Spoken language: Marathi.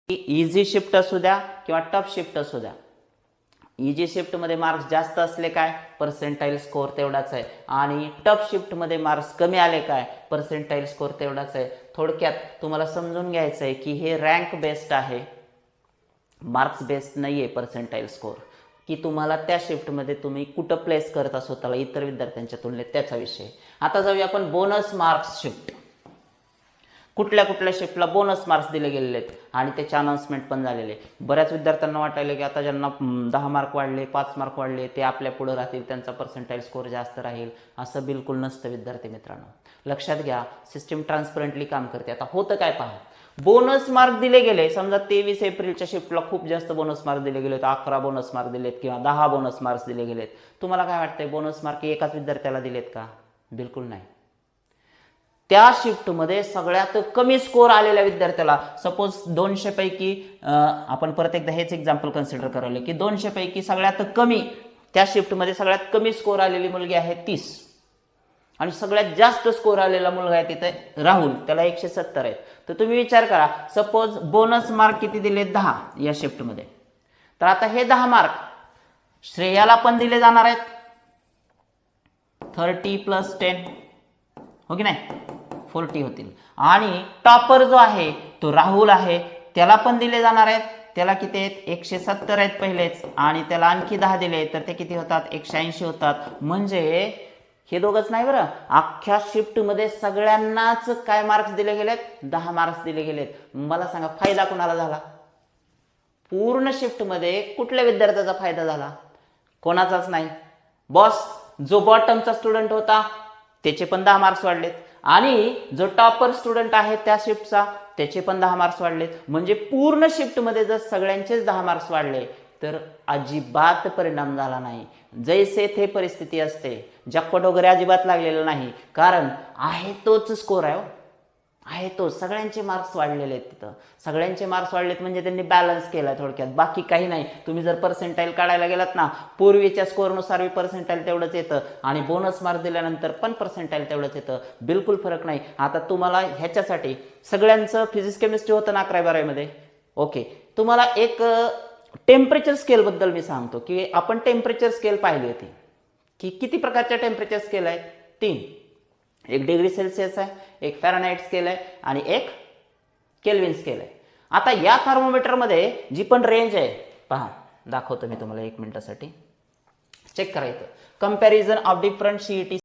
इझी शिफ्ट असू द्या किंवा टफ शिफ्ट असू द्या, इझी शिफ्टमध्ये मार्क्स जास्त असले काय, पर्सेंटाईल स्कोअर तेवढाच आहे, आणि टफ शिफ्टमध्ये मार्क्स कमी आले काय, पर्सेंटाईल स्कोअर तेवढाच आहे. थोडक्यात तुम्हाला समजून घ्यायचं आहे की हे रँक बेस्ड आहे, मार्क्स बेस्ड नाही आहे पर्सेंटाईल स्कोअर, की तुम्हाला त्या शिफ्टमध्ये तुम्ही कुठं प्लेस करता स्वतःला इतर विद्यार्थ्यांच्या तुलनेत, त्याचा विषय. आता जाऊया आपण बोनस मार्क्स शिफ्ट. कुठल्या कुठल्या शिफ्टला बोनस मार्क्स दिले गेलेले आहेत आणि त्याचे अनाउन्समेंट पण झालेले. बऱ्याच विद्यार्थ्यांना वाटायला की आता ज्यांना 10 मार्क वाढले, 5 मार्क वाढले, ते आपल्या पुढे राहतील, त्यांचा पर्सेंटाईल स्कोअर जास्त राहील. असं बिलकुल नसतं विद्यार्थी मित्रांनो. लक्षात घ्या, सिस्टीम ट्रान्सपरंटली काम करते. आता होतं काय पहा, बोनस मार्क दिले गेले, समजा 23 एप्रिलच्या शिफ्टला खूप जास्त बोनस मार्क दिले गेलेत, 11 बोनस मार्क दिलेत किंवा 10 बोनस मार्क्स दिले गेलेत. तुम्हाला काय वाटतंय, बोनस मार्क एकाच विद्यार्थ्याला दिलेत का? बिलकुल नाही. त्या शिफ्टमध्ये सगळ्यात कमी स्कोअर आलेल्या विद्यार्थ्याला, सपोज 200 पैकी आपण परत एकदा हेच एक्झाम्पल कन्सिडर करायला की 200 पैकी सगळ्यात कमी, त्या शिफ्टमध्ये सगळ्यात कमी स्कोअर आलेली मुलगी आहे 30, आणि सगळ्यात जास्त स्कोअर आलेला मुलगा आहे तिथे राहुल, त्याला 170 आहेत. तर तुम्ही विचार करा, सपोज बोनस मार्क किती दिले, 10 या शिफ्टमध्ये. तर आता हे 10 मार्क श्रेयाला पण दिले जाणार आहेत, 30 + 10, हो की नाही, 40 होतील. आणि टॉपर जो आहे तो राहुल आहे, त्याला पण दिले जाणार आहेत. त्याला किती आहेत, 170 आहेत पहिलेच, आणि त्याला आणखी 10 दिले तर ते किती होतात, 180 होतात. म्हणजे हे दोघंच नाही बरं, अख्ख्या शिफ्टमध्ये सगळ्यांनाच काय मार्क्स दिले गेलेत, 10 मार्क्स दिले गेलेत. मला सांगा फायदा कोणाला झाला? पूर्ण शिफ्टमध्ये कुठल्या विद्यार्थ्याचा फायदा झाला? कोणाचाच नाही. बॉस, जो बॉटमचा स्टुडंट होता त्याचे पण 10 मार्क्स वाढलेत, आणि जो टॉपर स्टुडंट आहे त्या शिफ्टचा त्याचे पण 10 मार्क्स वाढलेत. म्हणजे पूर्ण शिफ्टमध्ये जर सगळ्यांचेच 10 मार्क्स वाढले तर अजिबात परिणाम झाला नाही. जैसे थे परिस्थिती असते, जॅकपॉट वगैरे अजिबात लागलेलं नाही, कारण आहे तोच स्कोर आहे, आहे तो. सगळ्यांचे मार्क्स वाढलेले आहेत तिथं, सगळ्यांचे मार्क्स वाढलेत म्हणजे त्यांनी बॅलन्स केला थोडक्यात, बाकी काही नाही. तुम्ही जर पर्सेंटाईल काढायला गेलात ना, पूर्वीच्या स्कोअरनुसार पर्सेंटाईल तेवढंच येतं, आणि बोनस मार्क दिल्यानंतर पण पर्सेंटाईल तेवढंच येतं, बिलकुल फरक नाही. आता तुम्हाला ह्याच्यासाठी सगळ्यांचं फिजिक्स केमिस्ट्री होतं ना 11वी-12वीमध्ये, ओके, तुम्हाला एक टेम्परेचर स्केलबद्दल मी सांगतो की आपण टेम्परेचर स्केल पाहिली होती की किती प्रकारच्या टेम्परेचर स्केल आहेत, 3. एक डिग्री सेल्सिअस आहे, एक फॅरनहाइट स्केल आहे, आणि एक केल्विन स्केल आहे. आता या थर्मोमीटरमध्ये जी पण रेंज आहे पहा, दाखवतो मी तुम्हाला 1 मिनिटासाठी, चेक करायचं. Comparison of different CET